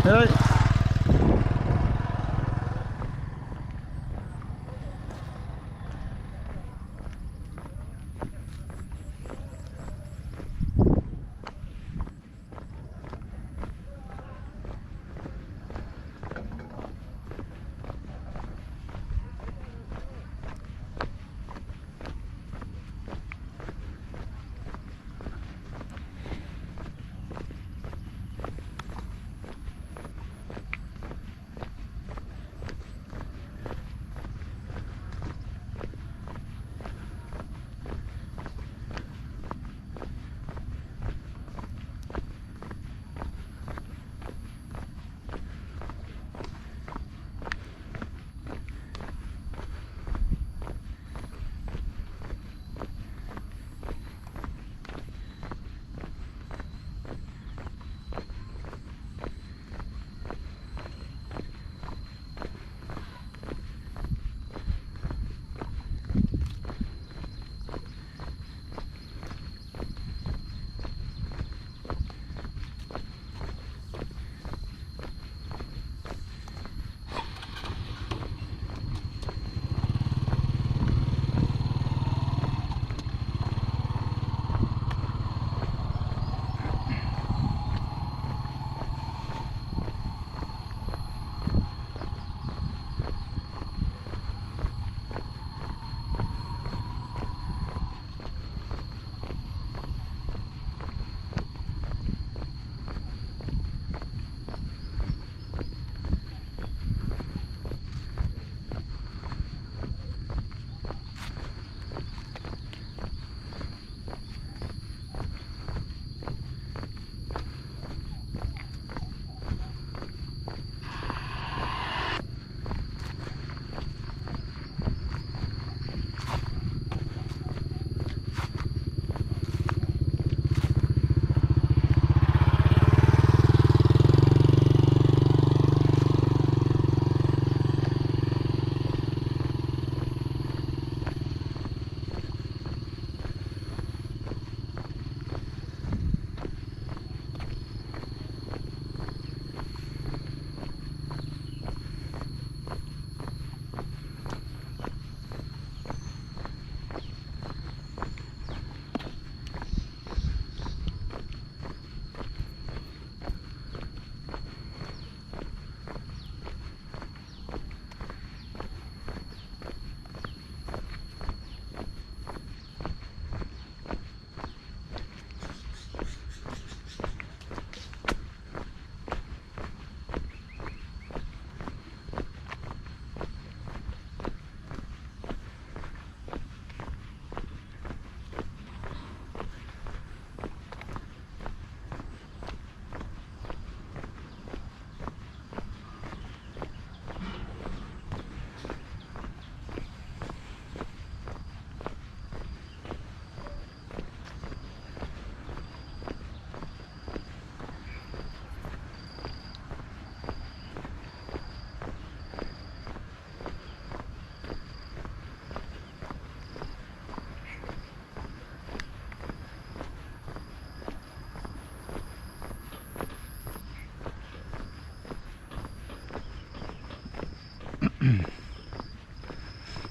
Right.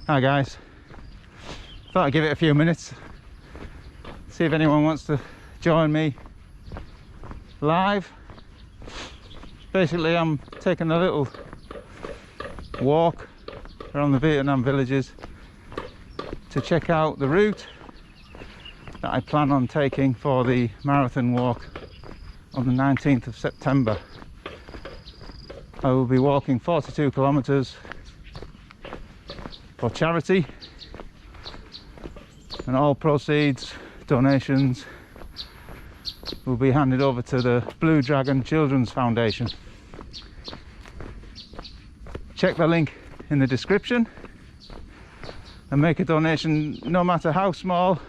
Hi guys, thought I'd give it a few minutes, see if anyone wants to join me live. Basically I'm taking a little walk around the Vietnam villages to check out the route that I plan on taking for the marathon walk on the 19th of September. I will be walking 42 kilometers for charity, and all proceeds, donations, will be handed over to the Blue Dragon Children's Foundation. Check the link in the description and make a donation, no matter how small.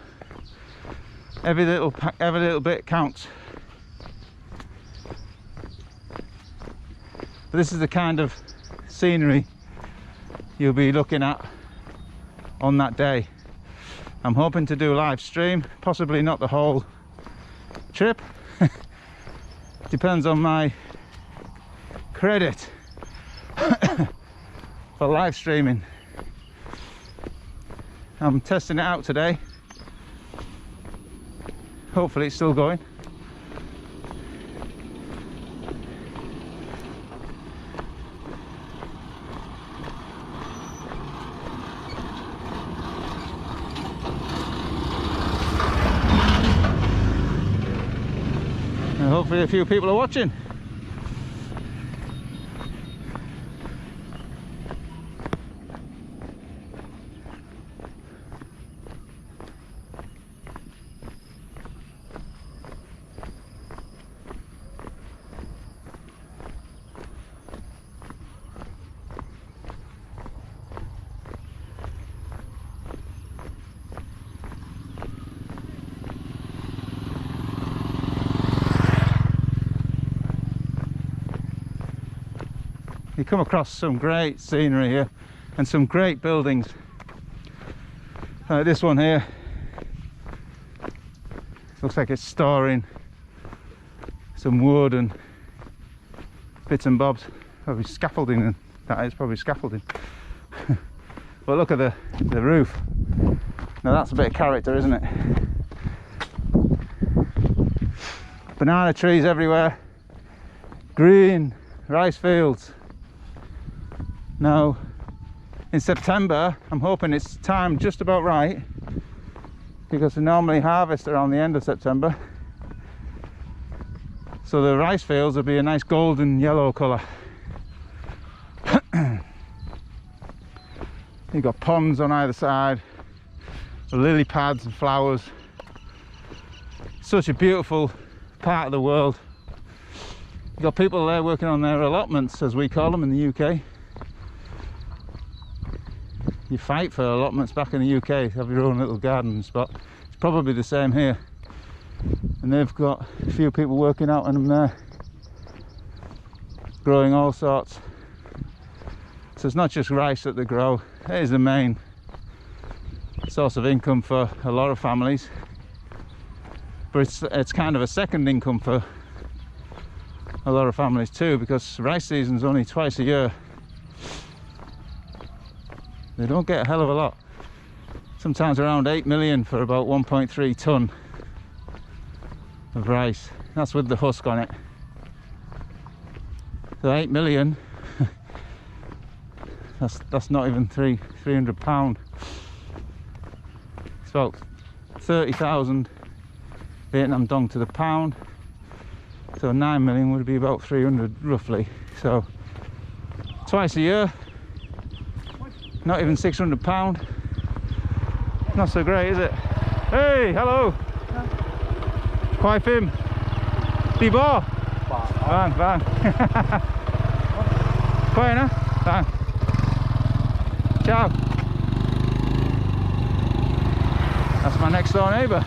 Every little bit counts. But this is the kind of scenery you'll be looking at on that day. I'm hoping to do a live stream, possibly not the whole trip. Depends on my credit for live streaming. I'm testing it out today. Hopefully it's still going. And hopefully a few people are watching. You come across some great scenery here and some great buildings. This one here looks like it's storing some wood and bits and bobs. Probably scaffolding, and that is probably scaffolding. But look at the roof. Now that's a bit of character, isn't it? Banana trees everywhere, green rice fields. Now in September I'm hoping it's timed just about right, because they normally harvest around the end of September, so the rice fields will be a nice golden yellow colour. You've got ponds on either side, lily pads and flowers. Such a beautiful part of the world. You've got people there working on their allotments, as we call them in the UK. You fight for allotments back in the UK, have your own little garden spot. It's probably the same here, and they've got a few people working out on them there, growing all sorts. So it's not just rice that they grow. It is the main source of income for a lot of families, but it's kind of a second income for a lot of families too, because rice season's only twice a year. They don't get a hell of a lot. Sometimes around 8 million for about 1.3 tonne of rice. That's with the husk on it. So 8 million, that's not even 300 pound. It's about 30,000 Vietnam dong to the pound. So 9 million would be about 300 roughly. So twice a year. Not even 600 pound. Not so great, is it? Hey, hello. Quay phim. Đi bo. Vâng, vâng. Quay nữa. Vâng. Ciao. That's my next door neighbour.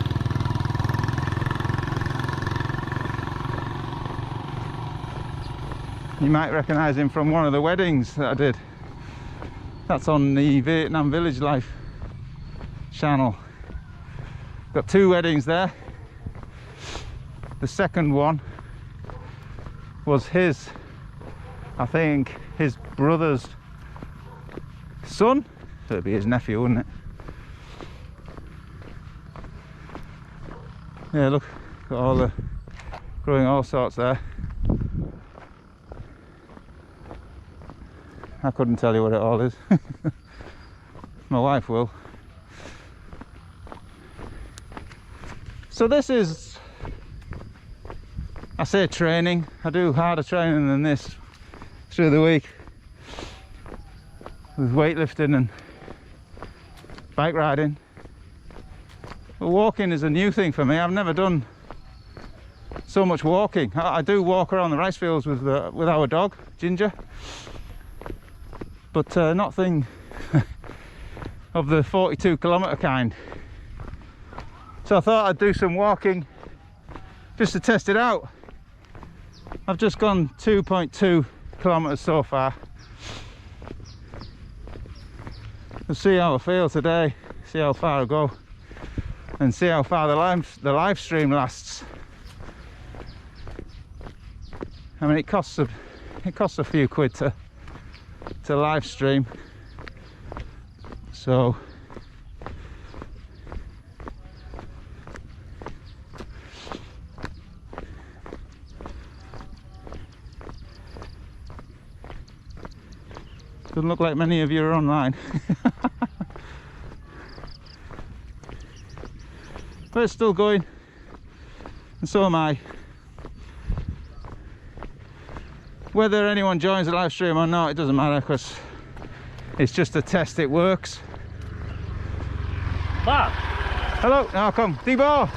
You might recognise him from one of the weddings that I did. That's on the Vietnam Village Life channel. Got 2 weddings there. The second one was his, I think, his brother's son. So it'd be his nephew, wouldn't it? Yeah, look, got all the growing all sorts there. I couldn't tell you what it all is. My wife will. So this is, I say training. I do harder training than this through the week, with weightlifting and bike riding. But walking is a new thing for me. I've never done so much walking. I do walk around the rice fields with our dog, Ginger. But nothing of the 42-kilometre kind. So I thought I'd do some walking just to test it out. I've just gone 2.2 kilometres so far. We'll see how I feel today, see how far I go, and see how far the live stream lasts. I mean, it costs it costs a few quid to live stream, so doesn't look like many of you are online. But it's still going, and so am I. Whether anyone joins the live stream or not, it doesn't matter, because it's just a test. It works. Bob. Hello. Now come. Debo.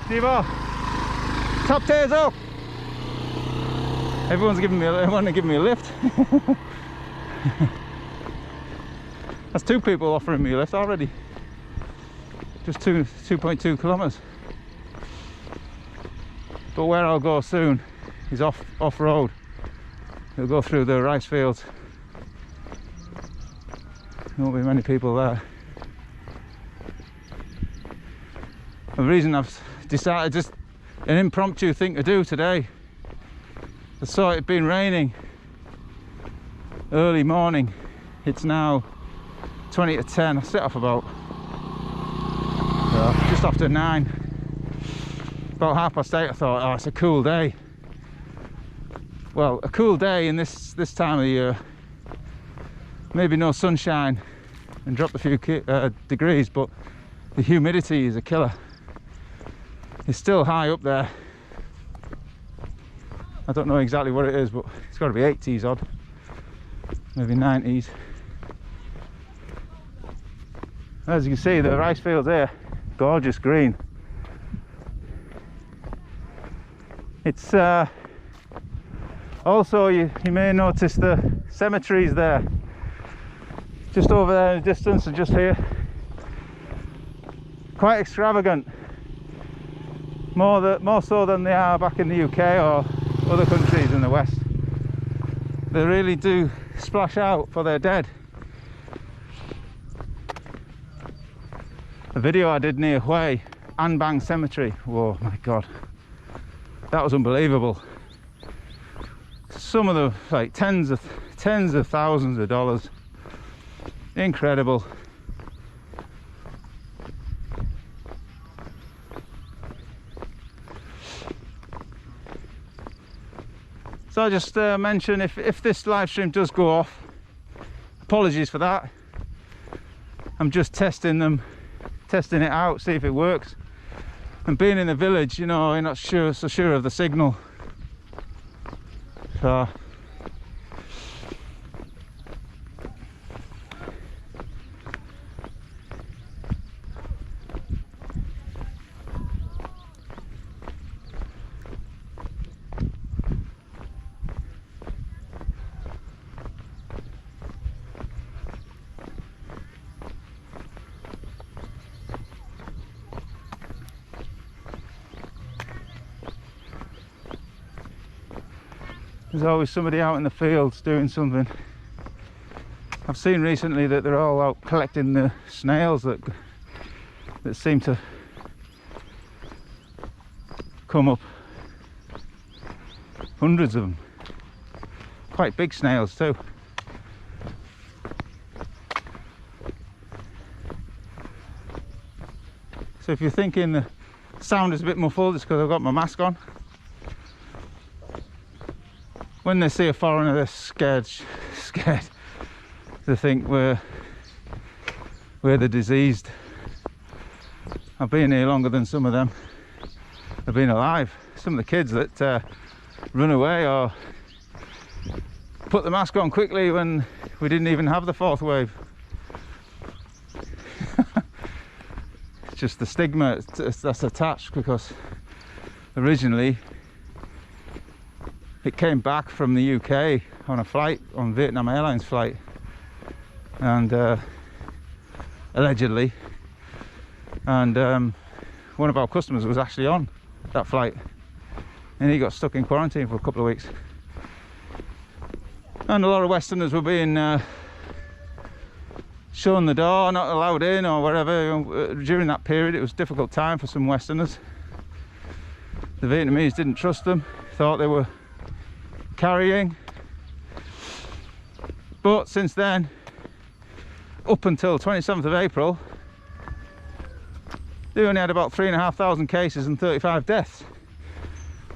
Top tears up. Everyone's giving me a lift. That's 2 people offering me a lift already. Just 2.2 kilometers. But where I'll go soon is off-road. It'll go through the rice fields. There won't be many people there. The reason I've decided, just an impromptu thing to do today. I saw it had been raining early morning. It's now 20 to 10. I set off about just after 9. About 8:30 I thought, oh, it's a cool day. Well, a cool day in this time of the year. Maybe no sunshine and dropped a few degrees, but the humidity is a killer. It's still high up there. I don't know exactly what it is, but it's got to be 80s odd, maybe 90s. As you can see, the rice fields here, gorgeous green. It's also, you may notice the cemeteries there, just over there in the distance and just here. Quite extravagant, more so than they are back in the UK or other countries in the West. They really do splash out for their dead. A video I did near Hue, Anbang Cemetery. Whoa, my God, that was unbelievable. Some of the like tens of thousands of dollars. Incredible. So I just mention, if this live stream does go off, apologies for that. I'm just testing it out, see if it works. And being in the village, you know, you're not so sure of the signal. So there's always somebody out in the fields doing something. I've seen recently that they're all out collecting the snails that seem to come up. Hundreds of them. Quite big snails too. So if you're thinking the sound is a bit muffled, it's because I've got my mask on. When they see a foreigner, they're scared. They think we're the diseased. I've been here longer than some of them have been alive. Some of the kids that run away or put the mask on quickly when we didn't even have the 4th wave. It's just the stigma that's attached, because originally it came back from the UK on a flight, on Vietnam Airlines flight, and allegedly, and one of our customers was actually on that flight, and he got stuck in quarantine for a couple of weeks. And a lot of Westerners were being shown the door, not allowed in or whatever. During that period, it was a difficult time for some Westerners. The Vietnamese didn't trust them, thought they were carrying. But since then, up until 27th of April, they only had about 3,500 cases and 35 deaths.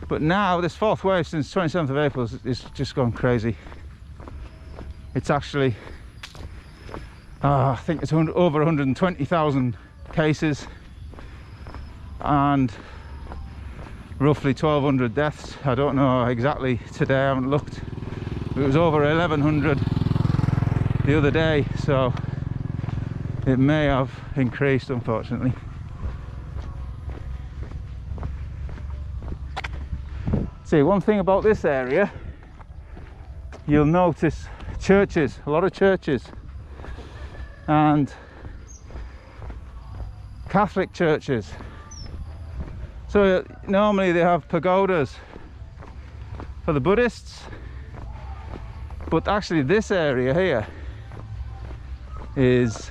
But now this fourth wave since 27th of April is just gone crazy. It's actually, I think it's over 120,000 cases and roughly 1,200 deaths. I don't know exactly today, I haven't looked. It was over 1,100 the other day, so it may have increased, unfortunately. See, one thing about this area, you'll notice churches, a lot of churches, and Catholic churches. So normally they have pagodas for the Buddhists, but actually this area here is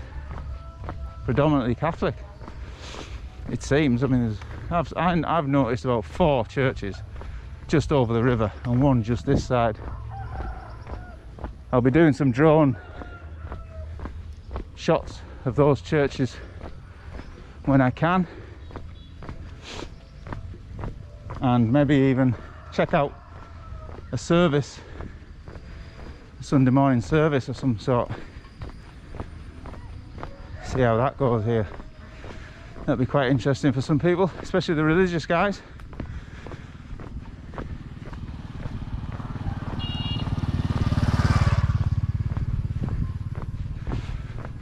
predominantly Catholic, it seems. I mean, I've noticed about 4 churches just over the river and one just this side. I'll be doing some drone shots of those churches when I can, and maybe even check out a service, a Sunday morning service of some sort. See how that goes here. That'll be quite interesting for some people, especially the religious guys.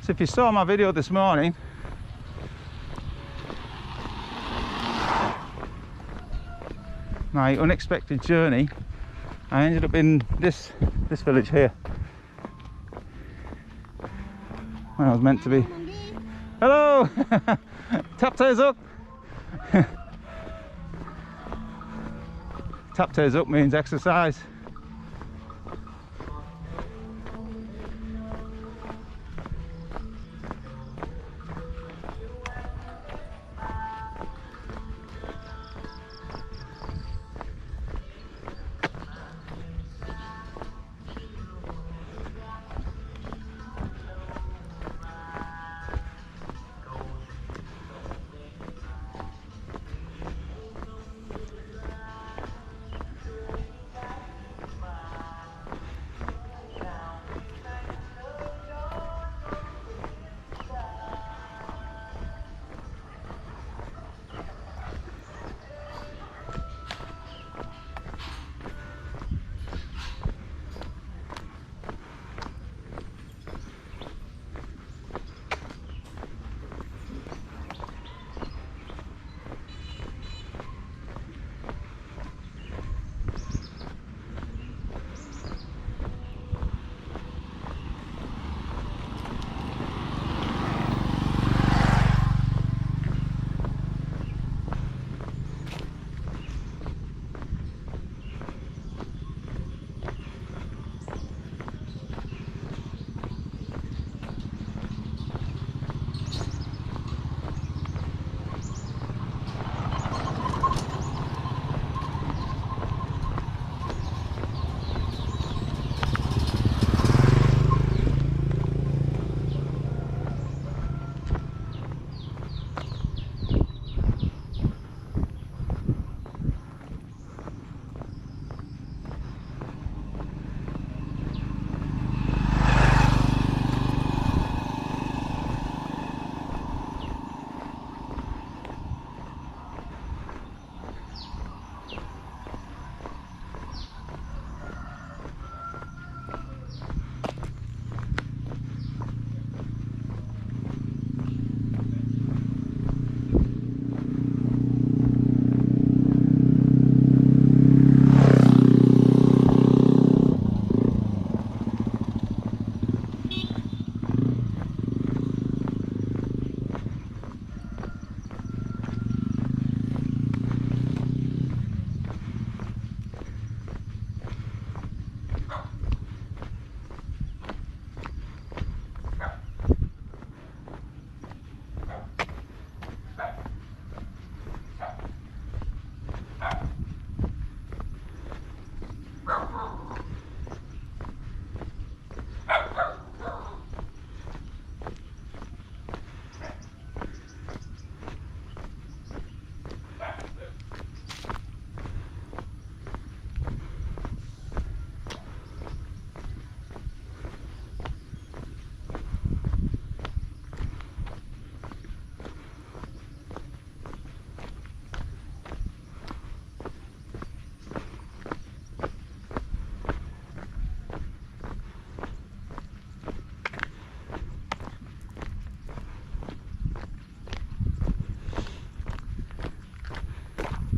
So if you saw my video this morning, my unexpected journey, I ended up in this village here when I was meant to be. Hello! Tap toes up! Tap toes up means exercise.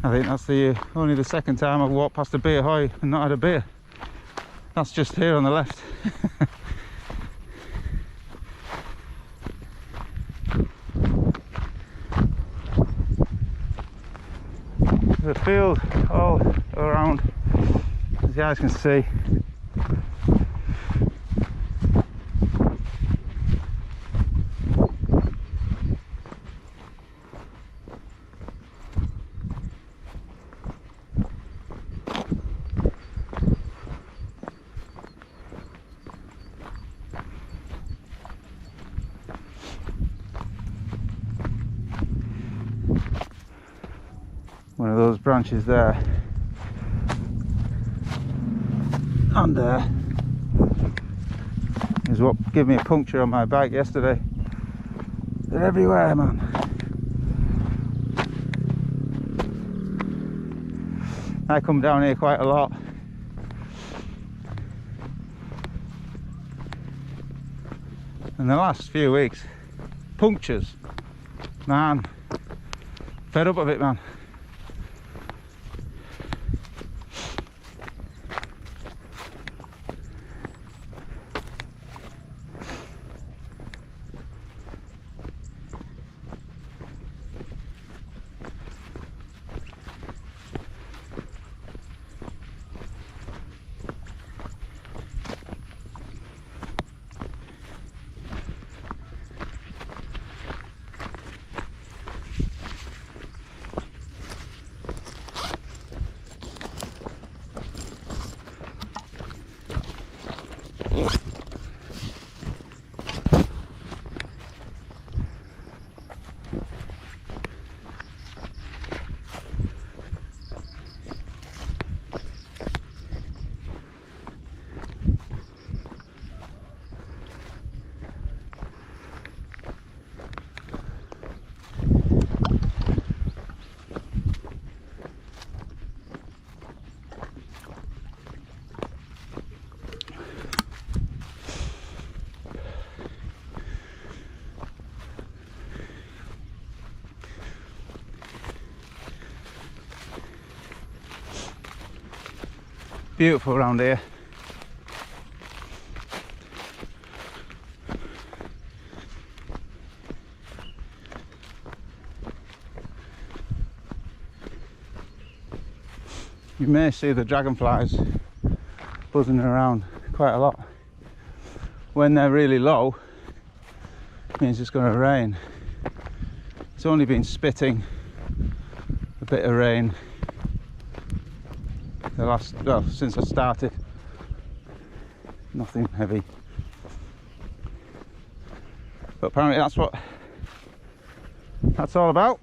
I think that's the only the second time I've walked past a beer hoy and not had a beer. That's just here on the left. There's a field all around, as you guys can see. One of those branches there and there is what gave me a puncture on my bike yesterday. They're everywhere, man. I come down here quite a lot. In the last few weeks, punctures, man, fed up of it, man. Beautiful around here. You may see the dragonflies buzzing around quite a lot. When they're really low, it means it's going to rain. It's only been spitting a bit of rain the last, well, since I started. Nothing heavy, but apparently that's what that's all about.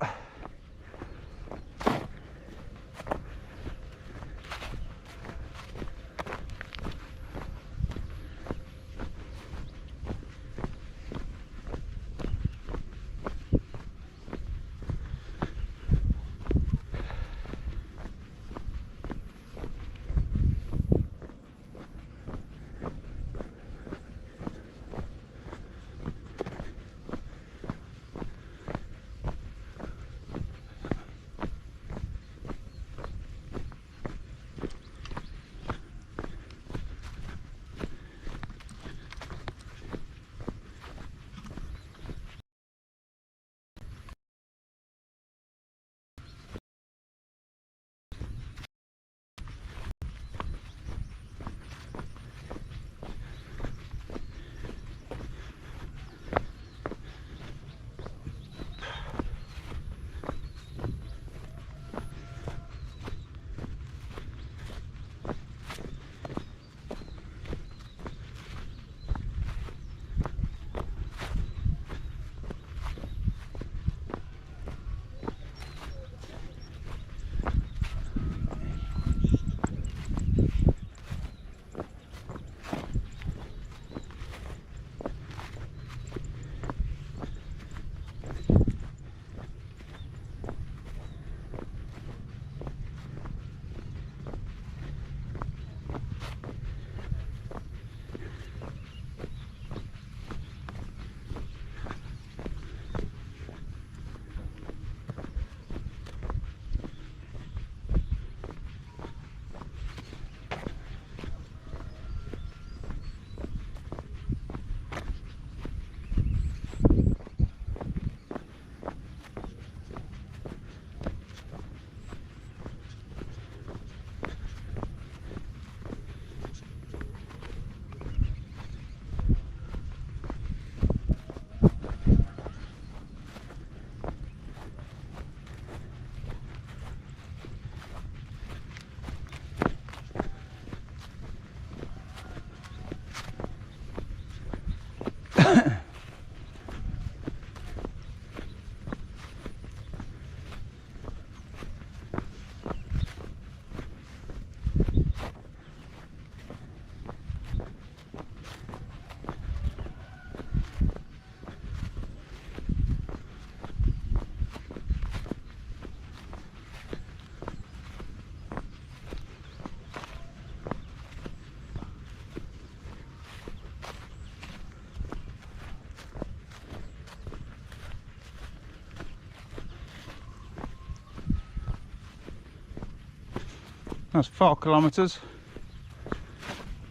That's 4 kilometers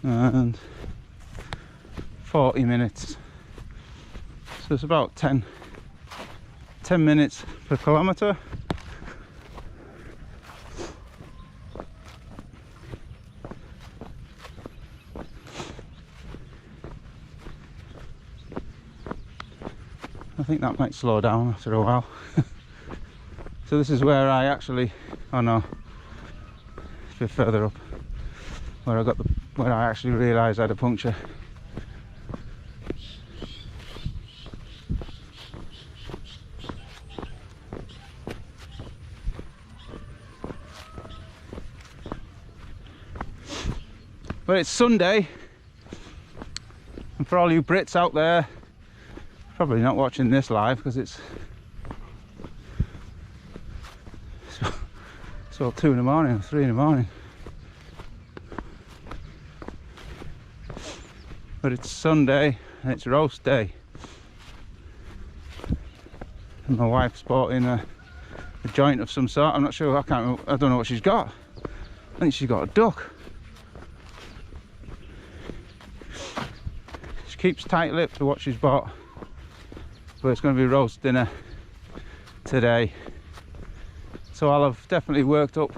and 40 minutes. So it's about 10 minutes per kilometer. I think that might slow down after a while. So this is where I actually, oh no, it's a bit further up, where I actually realised I had a puncture. But it's Sunday, and for all you Brits out there, probably not watching this live because it's about 2 in the morning or 3 in the morning. But it's Sunday and it's roast day. And my wife's bought in a joint of some sort. I'm not sure, I don't know what she's got. I think she's got a duck. She keeps tight-lipped to what she's bought. But it's going to be roast dinner today. So I'll have definitely worked up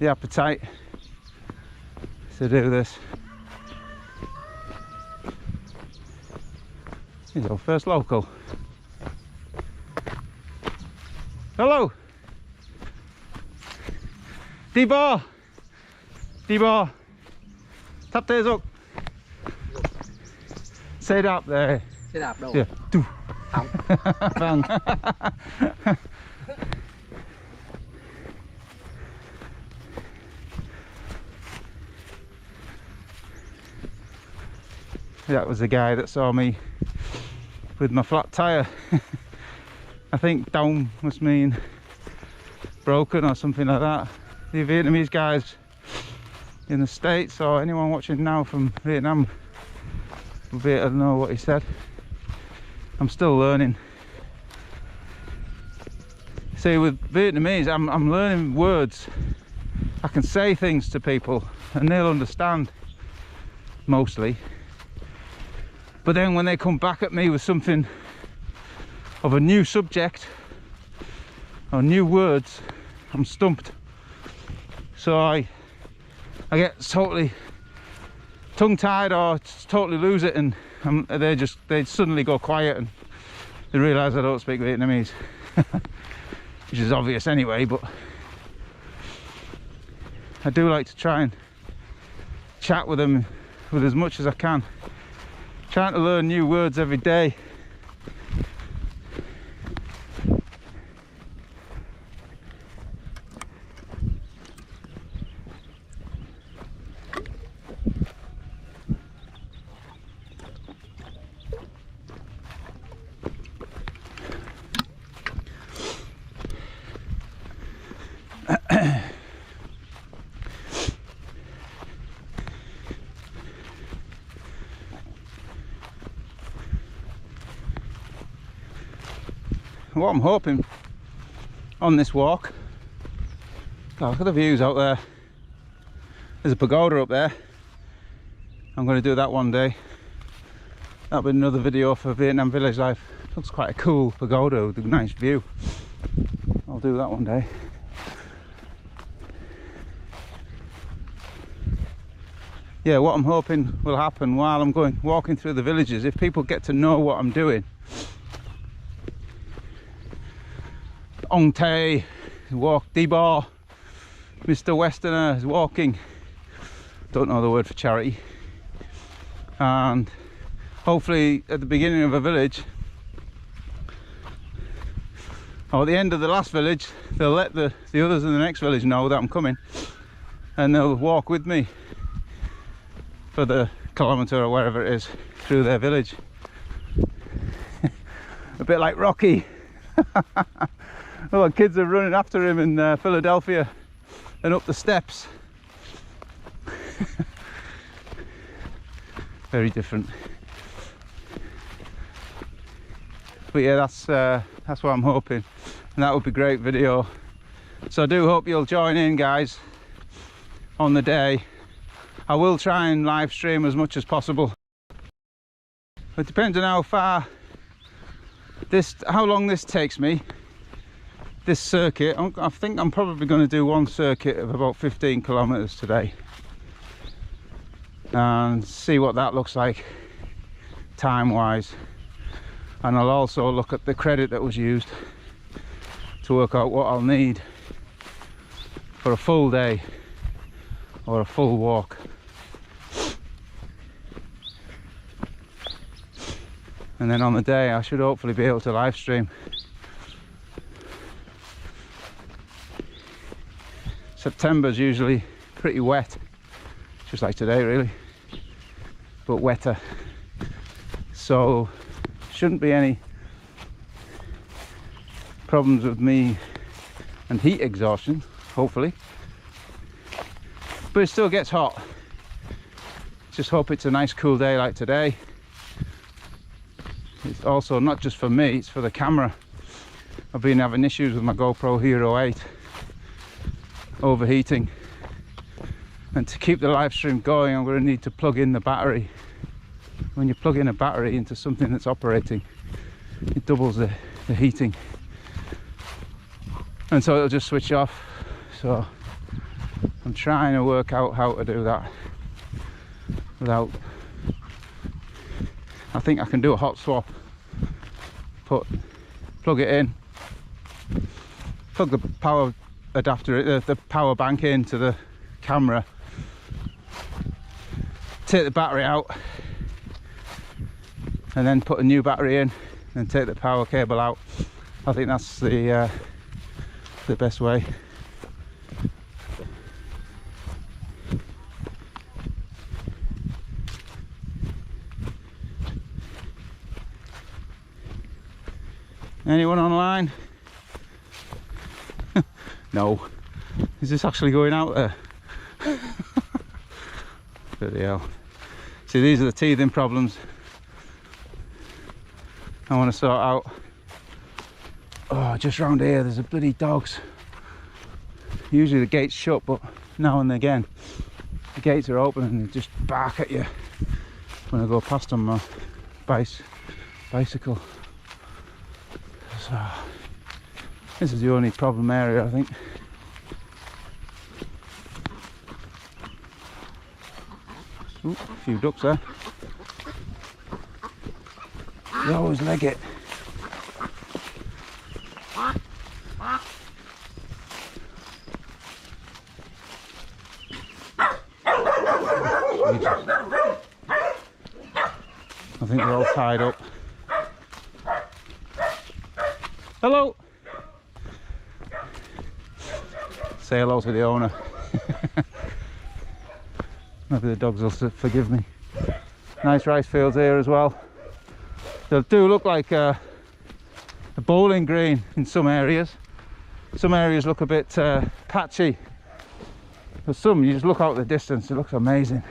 the appetite to do this. Here's our first local. Hello! Dibor! Dibor! Tap tails up! Xe đạp there. Xe đạp đâu? Yeah. Vâng. That was the guy that saw me with my flat tyre. I think down must mean broken or something like that. The Vietnamese guys in the States, or anyone watching now from Vietnam, will be able to know what he said. I'm still learning. See, with Vietnamese, I'm learning words. I can say things to people and they'll understand, mostly. But then when they come back at me with something of a new subject or new words, I'm stumped. So I get totally tongue-tied or totally lose it, and they suddenly go quiet and they realise I don't speak Vietnamese. Which is obvious anyway, but I do like to try and chat with them with as much as I can. Trying to learn new words every day. What I'm hoping on this walk, God, look at the views out there. There's a pagoda up there. I'm going to do that one day. That'll be another video for Vietnam Village Life. Looks quite a cool pagoda with a nice view. I'll do that one day. Yeah, what I'm hoping will happen while I'm walking through the villages, if people get to know what I'm doing. Ong Tay walk, Dibor, Mr. Westerner is walking, don't know the word for charity, and hopefully at the beginning of a village or at the end of the last village they'll let the others in the next village know that I'm coming, and they'll walk with me for the kilometre or wherever it is through their village. A bit like Rocky. Oh, kids are running after him in Philadelphia and up the steps. Very different. But yeah, that's what I'm hoping, and that would be great video So I do hope you'll join in, guys, on the day. I will try and live stream as much as possible. It depends on how far how long this takes me, this circuit. I think I'm probably going to do one circuit of about 15 kilometers today and see what that looks like time wise. And I'll also look at the credit that was used to work out what I'll need for a full day or a full walk. And then on the day I should hopefully be able to live stream. September's usually pretty wet, just like today really, but wetter. So shouldn't be any problems with me and heat exhaustion, hopefully. But it still gets hot. Just hope it's a nice cool day like today. It's also not just for me, it's for the camera. I've been having issues with my GoPro Hero 8 overheating, and to keep the live stream going I'm going to need to plug in the battery. When you plug in a battery into something that's operating, it doubles the heating, and so it'll just switch off. So I'm trying to work out how to do that without, I think I can do a hot swap. Plug it in, plug the power adapter, the power bank into the camera, take the battery out, and then put a new battery in, and take the power cable out. I think that's the best way. Anyone online? No. Is this actually going out there? Bloody hell. See, these are the teething problems I want to sort out. Oh, just round here there's a bloody dogs. Usually the gate's shut, but now and again the gates are open and they just bark at you when I go past on my bicycle. So this is the only problem area, I think. Ooh, a few ducks there. They always leg it. I think they're all tied up. Hello! Say hello to the owner. Maybe the dogs will forgive me. Nice rice fields here as well. They do look like a bowling green in some areas. Some areas look a bit patchy. For some, you just look out the distance, it looks amazing.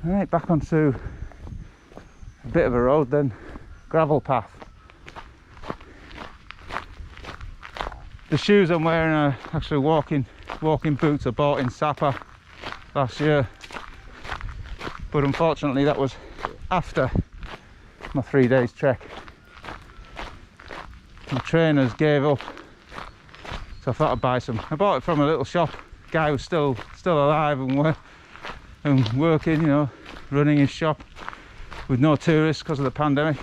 Right, back onto a bit of a road then, gravel path. The shoes I'm wearing are actually walking boots I bought in Sapa last year, but unfortunately that was after my 3 days trek. My trainers gave up, so I thought I'd buy some. I bought it from a little shop. Guy was still alive and working, you know, running his shop with no tourists because of the pandemic.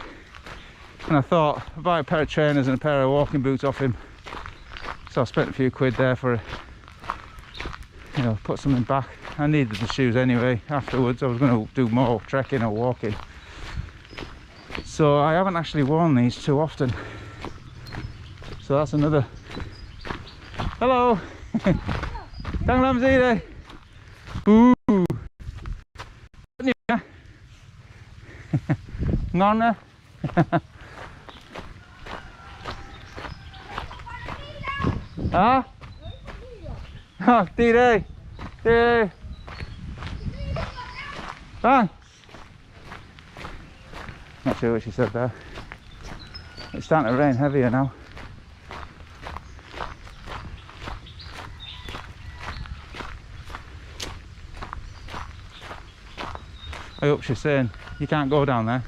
And I thought I'd buy a pair of trainers and a pair of walking boots off him. So I spent a few quid there for, you know, put something back. I needed the shoes anyway afterwards. I was going to do more trekking or walking. So I haven't actually worn these too often. So that's another. Hello! Tang lam gì đây? Ngon đó. Hả? Đi đây. Đi đây. Vâng. Not sure what she said there. It's starting to rain heavier now. I hope she's saying you can't go down there.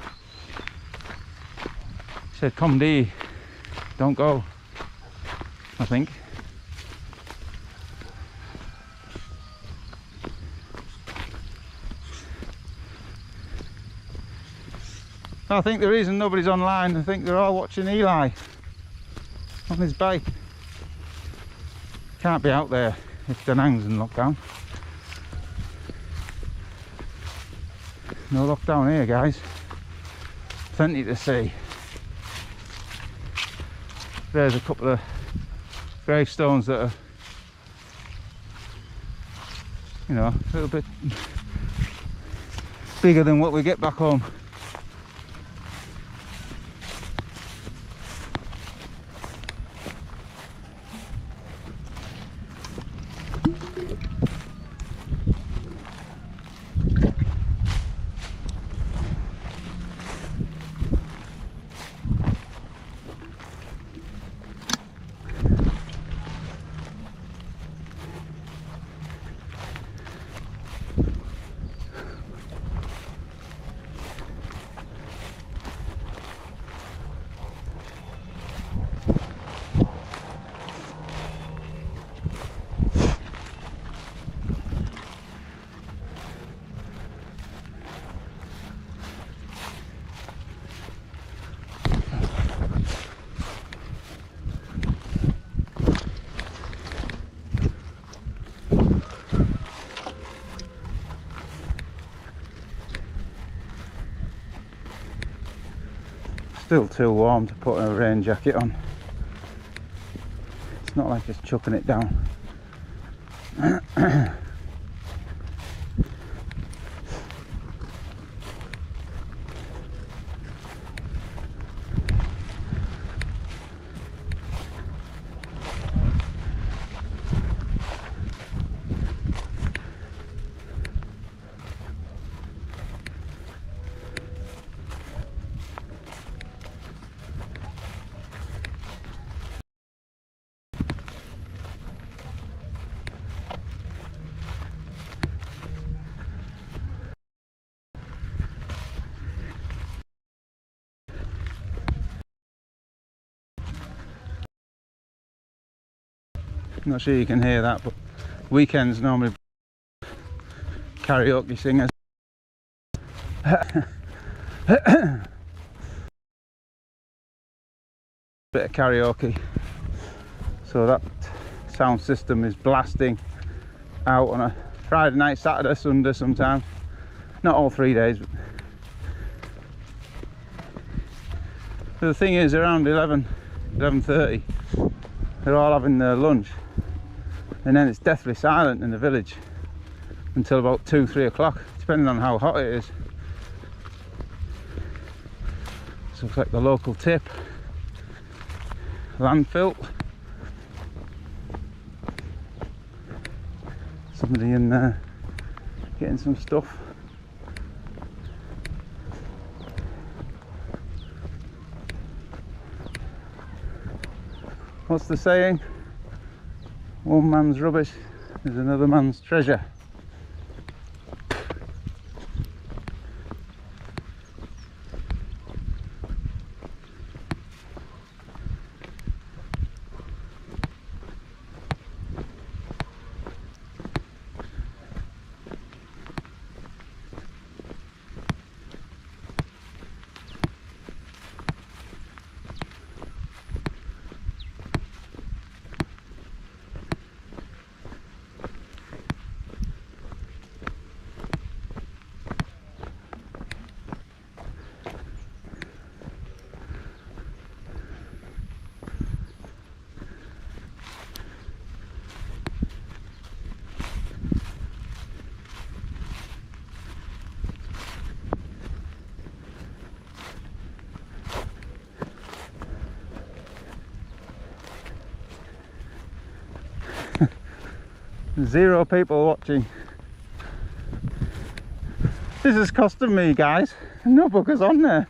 She said, "Come D, don't go." I think. I think the reason nobody's online, I think they're all watching Eli on his bike. Can't be out there if Da Nang's in lockdown. No lockdown here, guys. Plenty to see. There's a couple of gravestones that are, you know, a little bit bigger than what we get back home. Still too warm to put a rain jacket on. It's not like it's chucking it down. I'm not sure you can hear that, but weekends normally karaoke singers. Bit of karaoke, so that sound system is blasting out on a Friday night, Saturday, Sunday sometimes. Not all 3 days, but the thing is, around 11:30 they're all having their lunch, and then it's deathly silent in the village until about 2-3 o'clock, depending on how hot it is. So it's like the local tip, landfill. Somebody in there getting some stuff. What's the saying? One man's rubbish is another man's treasure. Zero people watching. This is costing me, guys. No bookers on there.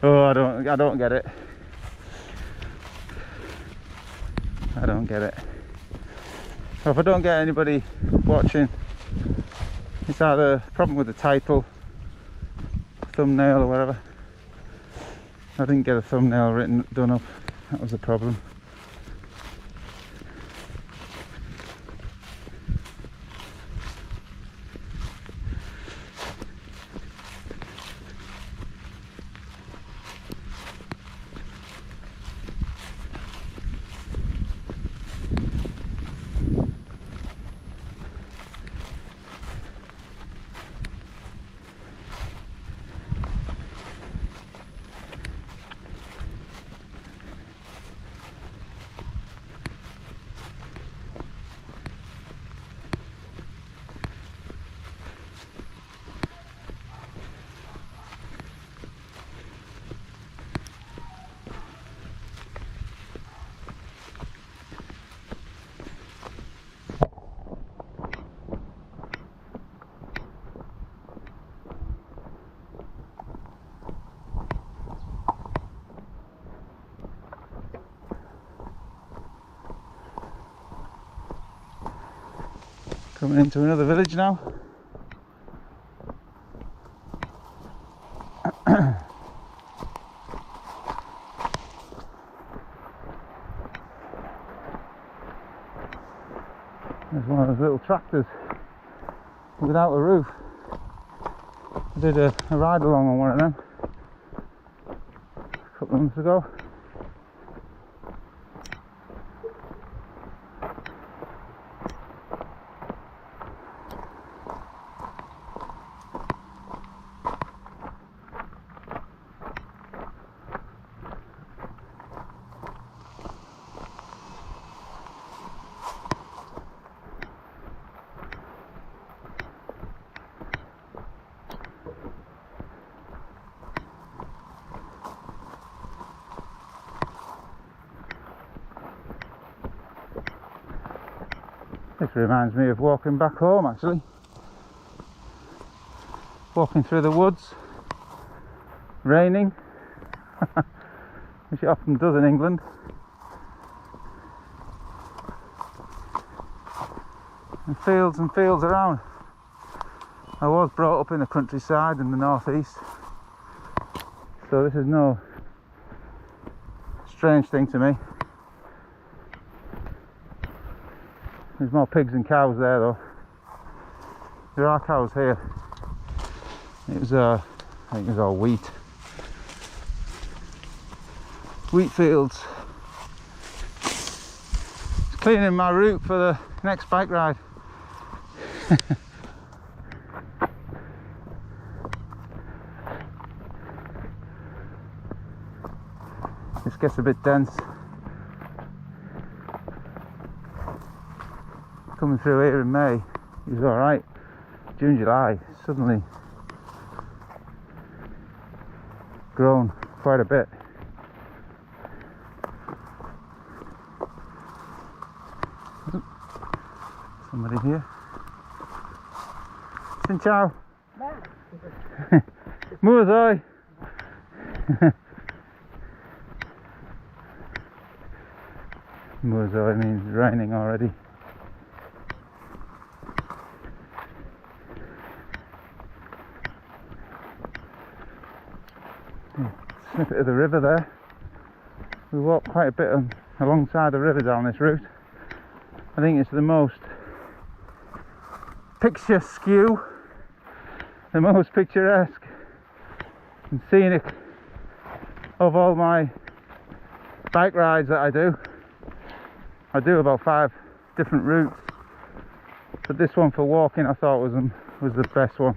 Oh, I don't get it. I don't get it. So if I don't get anybody watching, it's either a problem with the title, thumbnail or whatever. I didn't get a thumbnail done up. That was the problem. Coming into another village now. There's one of those little tractors without a roof. I did a ride along on one of them a couple of months ago. This reminds me of walking back home, actually. Walking through the woods, raining, which it often does in England. And fields around. I was brought up in the countryside in the northeast, so this is no strange thing to me. There's more pigs and cows there though. There are cows here. It was I think it was all wheat fields. It's cleaning my route for the next bike ride. This gets a bit dense. Coming through here in May, it was alright. June, July, suddenly grown quite a bit. Somebody here. Xin chào. Mưa rồi. Mưa rồi means raining already. Snippet of the river there. We walked quite a bit alongside the river down this route. I think it's the most picturesque, the most picturesque and scenic of all my bike rides that I do. I do about 5 different routes, but this one for walking I thought was the best one.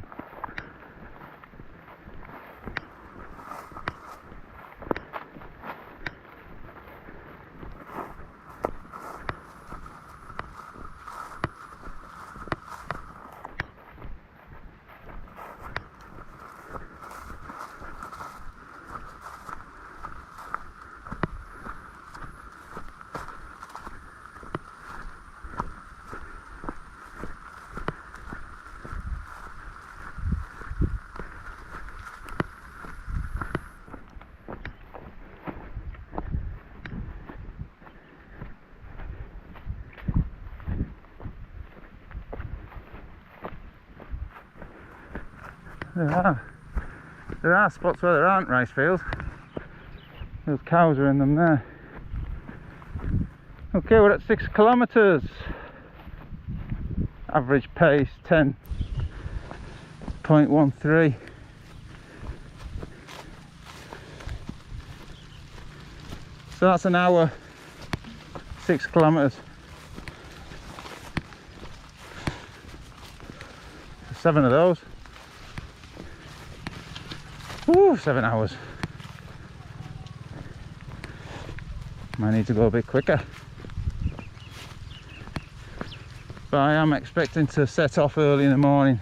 There are spots where there aren't rice fields. Those cows are in them there. Okay, we're at 6 kilometres. Average pace 10.13. So that's an hour, 6 kilometres. 7 of those. Ooh, 7 hours. Might need to go a bit quicker. But I am expecting to set off early in the morning.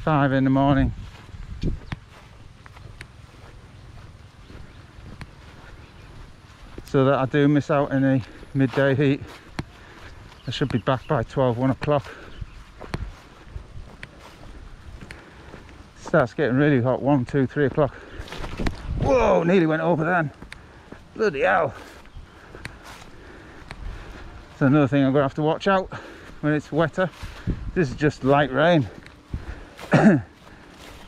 5 in the morning. So that I do miss out any midday heat. I should be back by 1 o'clock. Starts getting really hot 1, 2, 3 o'clock. Whoa, nearly went over then. Bloody hell. So another thing I'm going to have to watch out when it's wetter. This is just light rain. If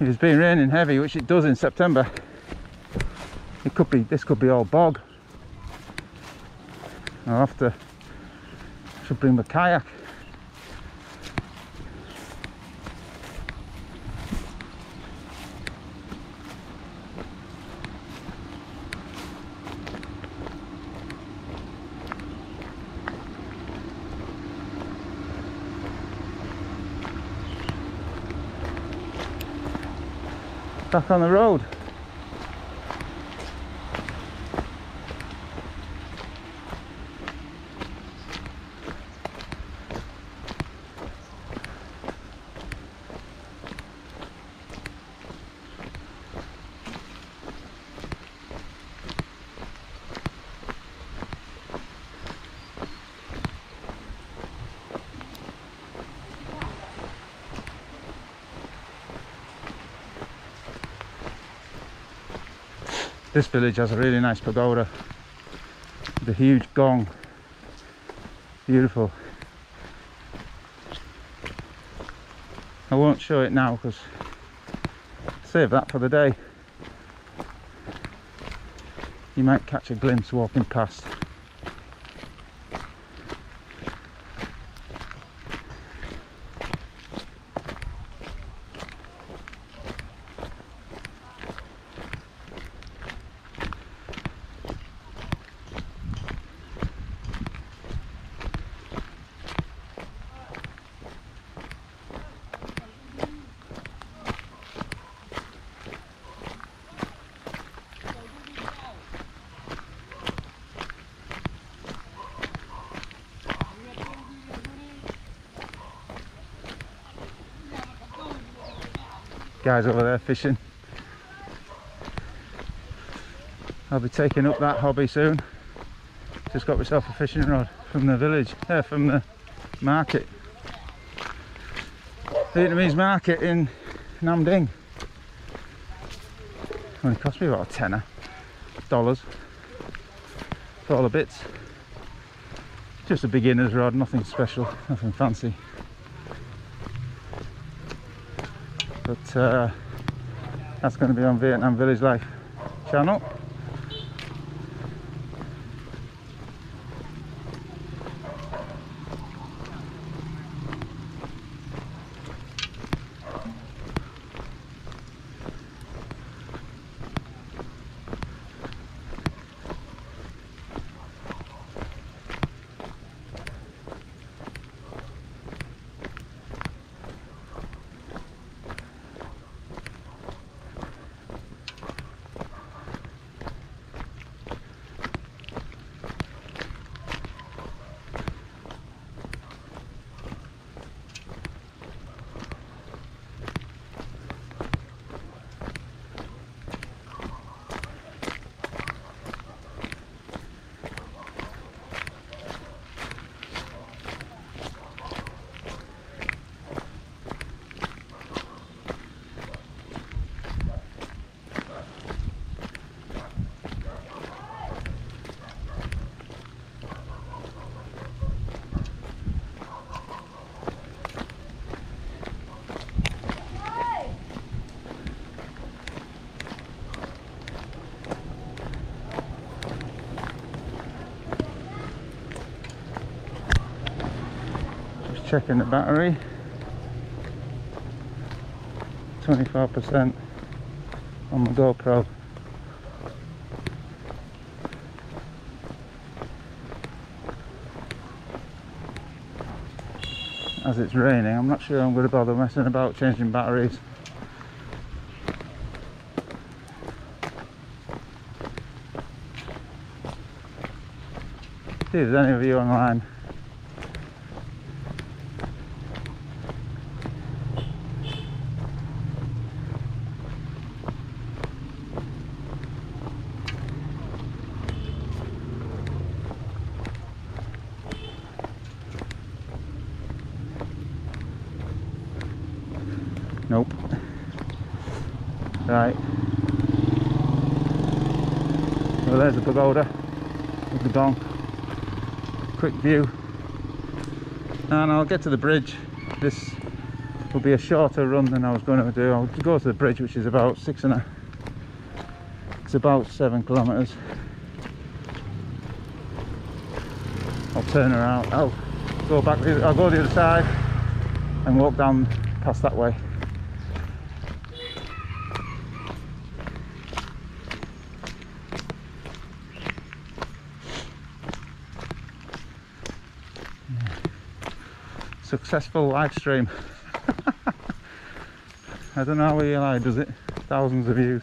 it's been raining heavy, which it does in September, this could be all bog. I'll should bring the kayak. Back on the road. This village has a really nice pagoda with a huge gong. Beautiful. I won't show it now because save that for the day. You might catch a glimpse walking past. Guys over there fishing. I'll be taking up that hobby soon. Just got myself a fishing rod from the village, from the market. Vietnamese market in Nam Ding. Only cost me about $10 for all the bits. Just a beginner's rod, nothing special, nothing fancy. But that's going to be on Vietnam Village Life channel. Just checking the battery. 25% on the GoPro. As it's raining, I'm not sure I'm going to bother messing about changing batteries. See if there's any of you online. Nope. Right. Well, there's the pagoda with the gong. Quick view. And I'll get to the bridge. This will be a shorter run than I was going to do. I'll go to the bridge, which is about it's about 7 kilometers. I'll turn around. I'll go back. I'll go the other side and walk down past that way. Successful live stream. I don't know how Eli does it. Thousands of views.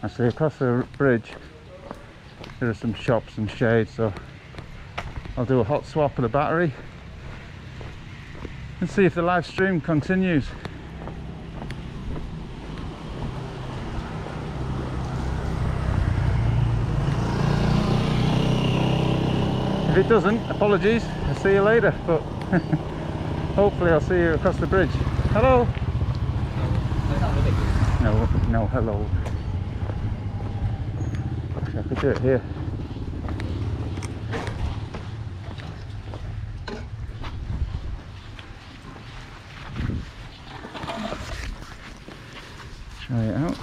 Actually, across the bridge there are some shops and shade, so I'll do a hot swap of the battery and see if the live stream continues. If it doesn't, apologies, I'll see you later, but hopefully I'll see you across the bridge. Hello? No, hello. I could do it here. Try it out.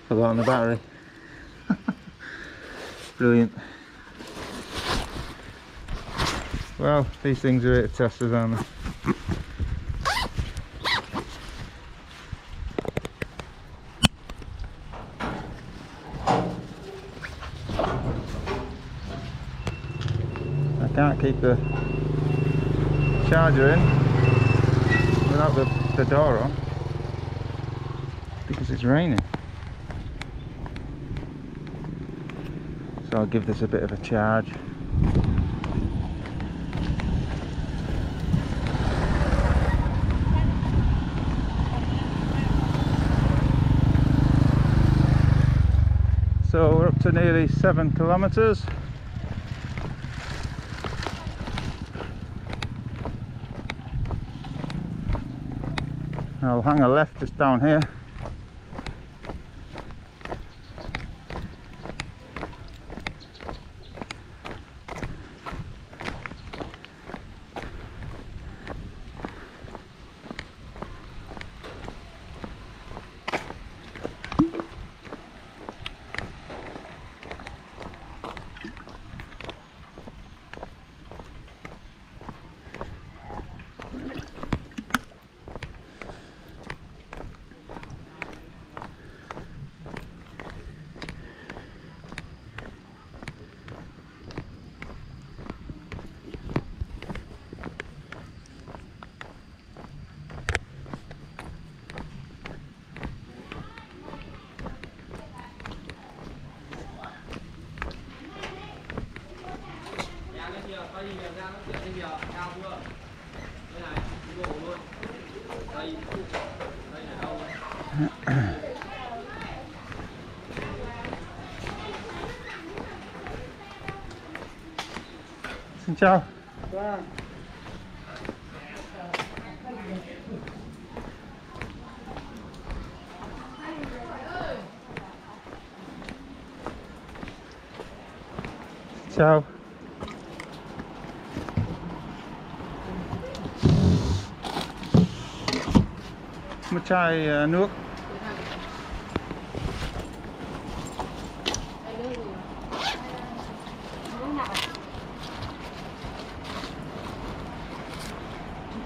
Forgot on the battery. Brilliant. Well, these things are here to test us, aren't they? I can't keep the charger in without the door on because it's raining. So I'll give this a bit of a charge. to nearly 7 kilometers. I'll hang a left just down here. Xin chào. Chào. Một chai nước.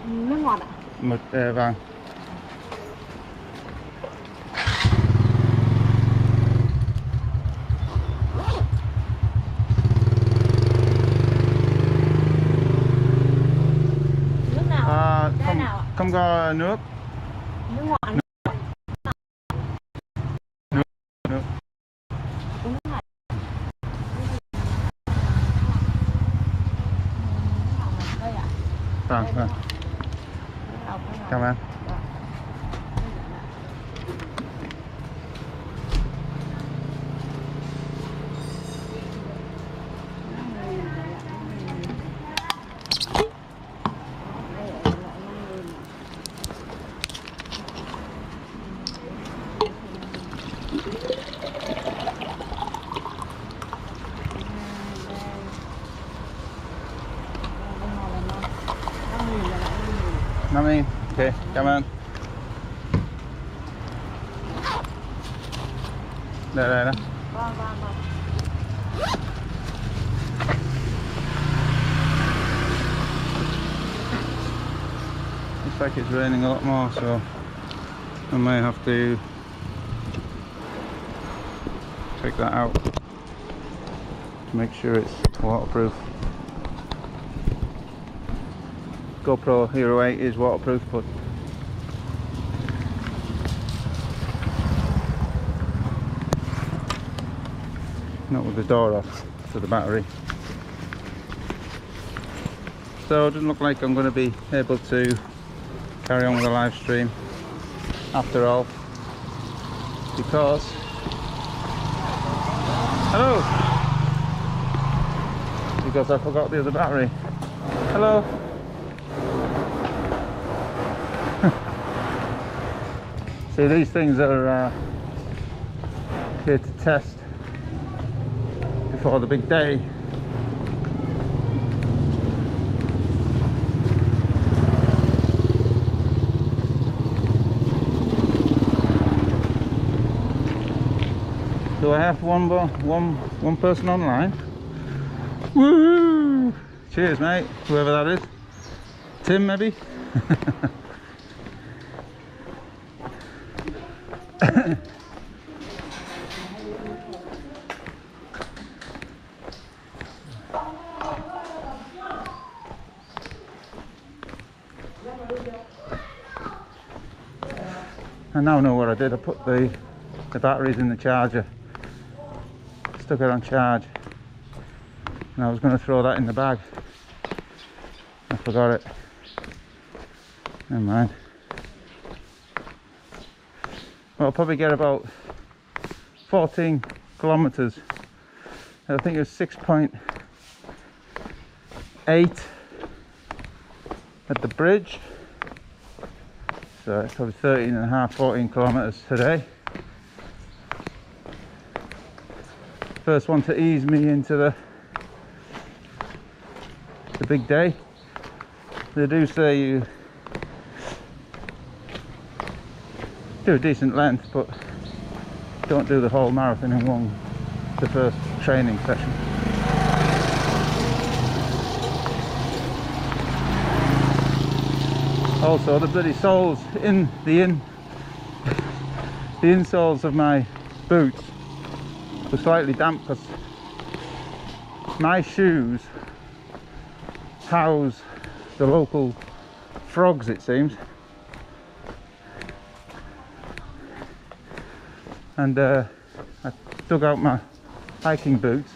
Nước ngọt ạ? Một vàng. Nước nào? Không, nào ạ? không có nước. Nước ngọt. Nước. Nước. Đây ạ? Vâng, vâng. Cảm ơn. Năm ok, cảm ơn. Đây đó. Vâng, vâng, vâng. Looks like it's raining a lot more, so I may have to take that out to make sure it's waterproof. GoPro Hero 8 is waterproof, but not with the door off for the battery. So it doesn't look like I'm going to be able to carry on with the live stream after all, because because I forgot the other battery. Hello. See, these things are here to test before the big day. Do I have one person online? Woohoo! Cheers, mate, whoever that is. Tim, maybe? I now know what I did. I put the batteries in the charger, stuck it on charge, and I was going to throw that in the bag. I forgot it. Never mind. Well, I'll probably get about 14 kilometers I think it was 6.8 at the bridge. So it's probably 13.5, 14 kilometers today. First one to ease me into the big day. They do say you do a decent length, but don't do the whole marathon in the first training session. Also, the bloody soles in the insoles of my boots were slightly damp because my shoes house the local frogs, it seems. And I dug out my hiking boots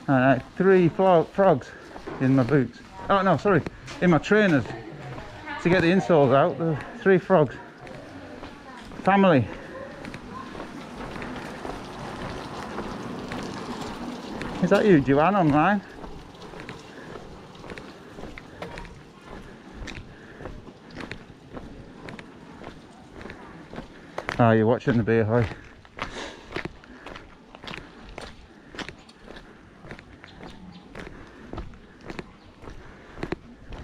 and I had 3 frogs in my boots. Oh no, sorry, in my trainers. To get the insoles out, the 3 frogs. Family. Is that you, Joanne, online? Oh, you're watching the beer hoy.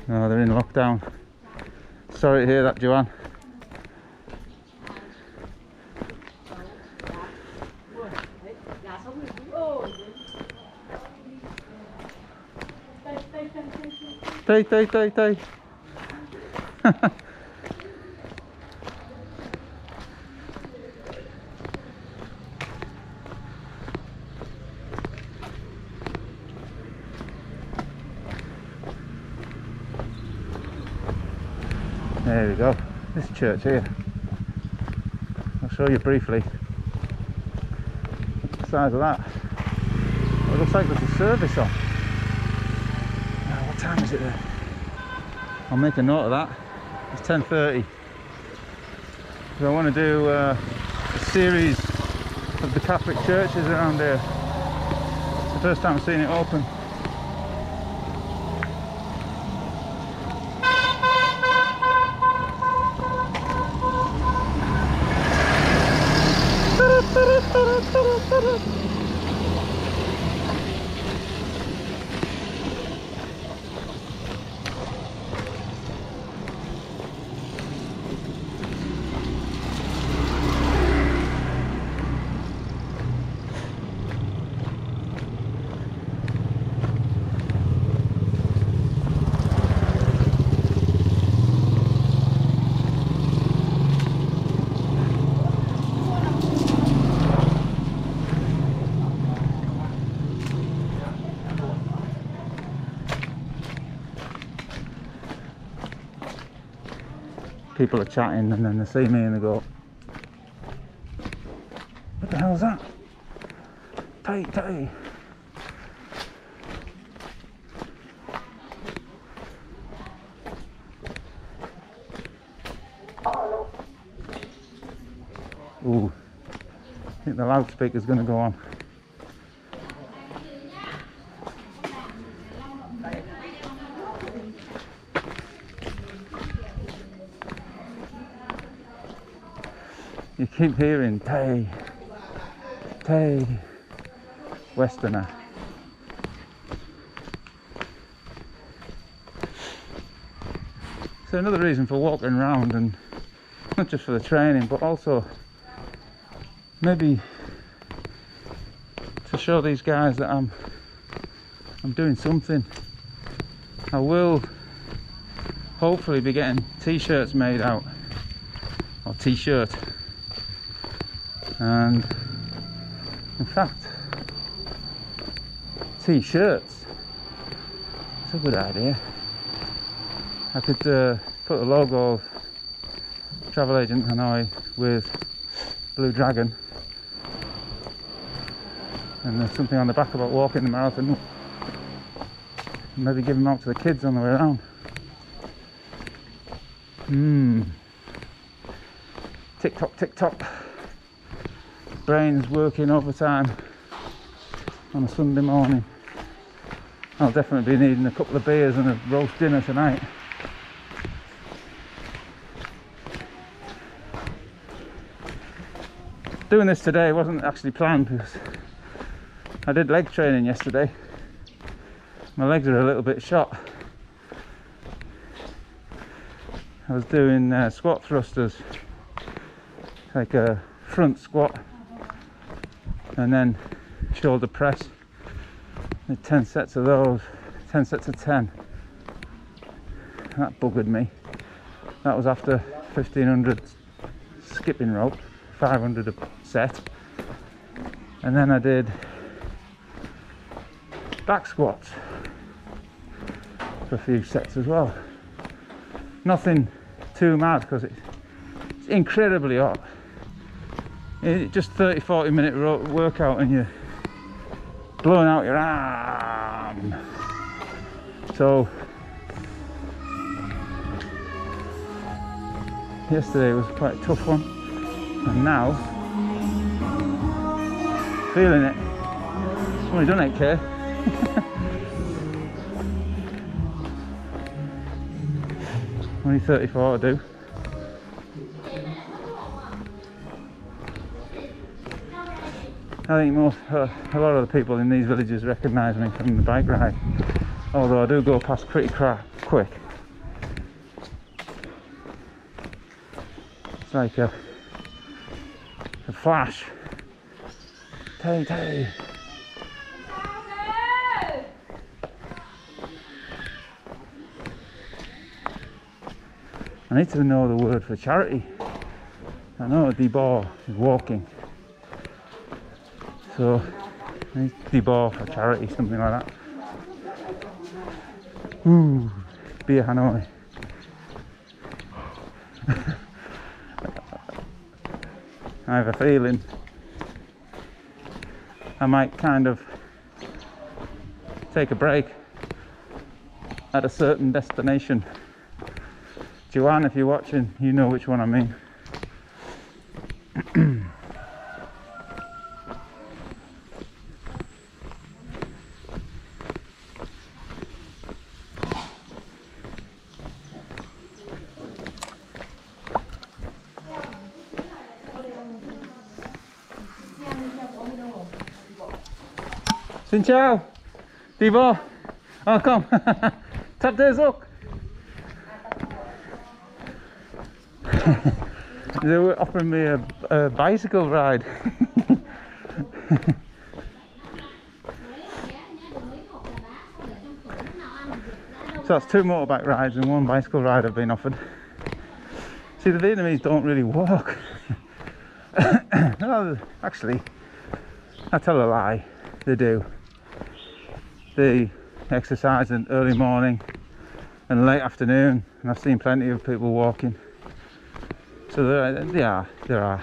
Oh, they're in lockdown. Sorry to hear that, Joanne. Tay. There we go. This church here. I'll show you briefly. The size of that. Well, it looks like there's a service on. Now, what time is it there? I'll make a note of that. It's 10:30. So I want to do a series of the Catholic churches around here. It's the first time I've seen it open. People are chatting and then they see me and they go, what the hell's that? Tay. Ooh, I think the loudspeaker's going to go on. You keep hearing Tay, Westerner. So another reason for walking around, and not just for the training, but also maybe to show these guys that I'm doing something. I will hopefully be getting t-shirts made out, or t-shirt. And in fact, t-shirts, it's a good idea. I could put the logo of Travel Agent Hanoi with Blue Dragon, and there's something on the back about walking the marathon. Maybe give them out to the kids on the way around. Tick tock. Brain's working overtime. on a Sunday morning. I'll definitely be needing a couple of beers and a roast dinner tonight. Doing this today wasn't actually planned because I did leg training yesterday. My legs are a little bit shot. I was doing squat thrusters, like a front squat and then shoulder press. Did 10 sets of those, 10 sets of 10. That buggered me. That was after 1500 skipping rope, 500 a set. And then I did back squats for a few sets as well. Nothing too mad because it's incredibly hot. It's just 30-40 minute workout and you're blowing out your arm. So yesterday was quite a tough one, and now feeling it. Only done 8k. Only 34 to do. I think a lot of the people in these villages recognise me from the bike ride, although I do go past pretty quick. It's like a flash. Tay. I need to know the word for charity. I know debor is walking, so I need debor for charity, something like that. Ooh, beer Hanoi. I have a feeling I might kind of take a break at a certain destination. Joanne, if you're watching, you know which one I mean. Xin chào, đi vô. Oh, come. Tap this up. They were offering me a bicycle ride. So that's 2 motorbike rides and 1 bicycle ride I've been offered. See, the Vietnamese don't really walk. No, actually, I tell a lie, they do. They exercise in early morning and late afternoon, and I've seen plenty of people walking. So there are.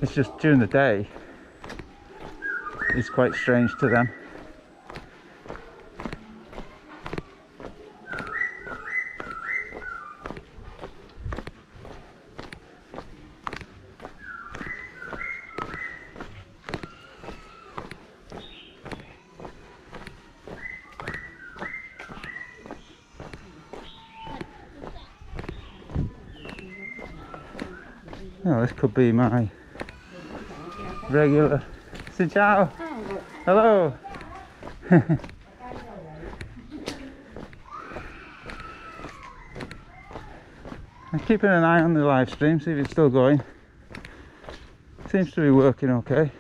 It's just during the day, it's quite strange to them. Oh, this could be my regular. Xin chào. Hello. I'm keeping an eye on the live stream, see if it's still going. Seems to be working okay.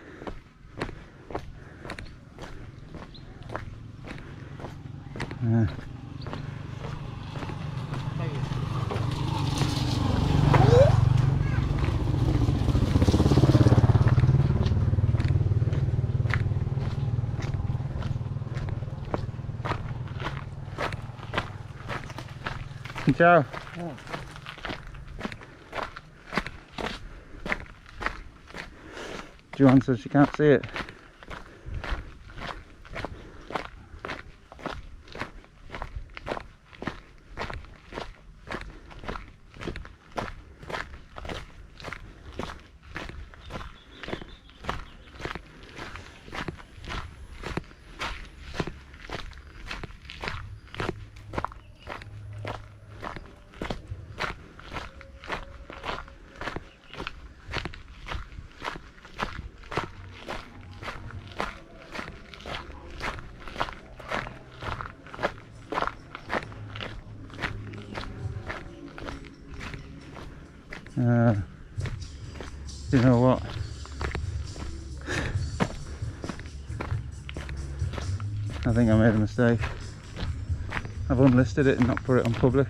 Ciao. Joanne says she can't see it. You know what? I think I made a mistake. I've unlisted it and not put it on public.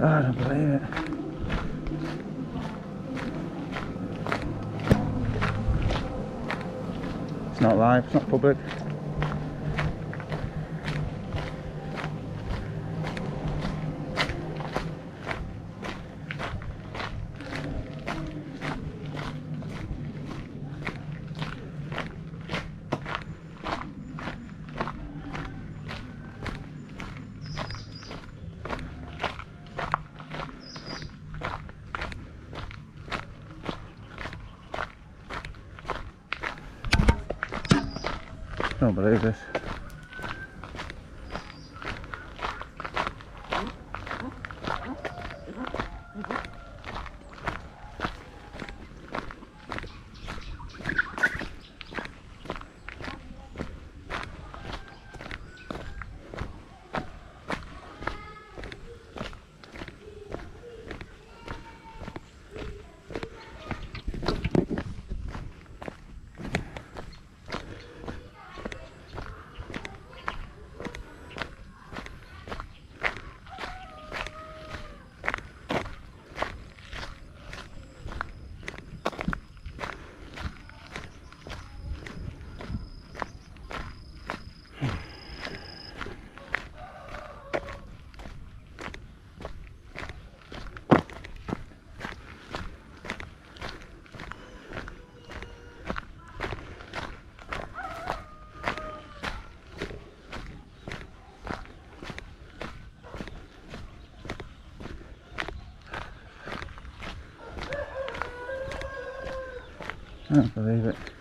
Oh, I don't believe it. It's not live, it's not public. I don't believe this. I don't believe it.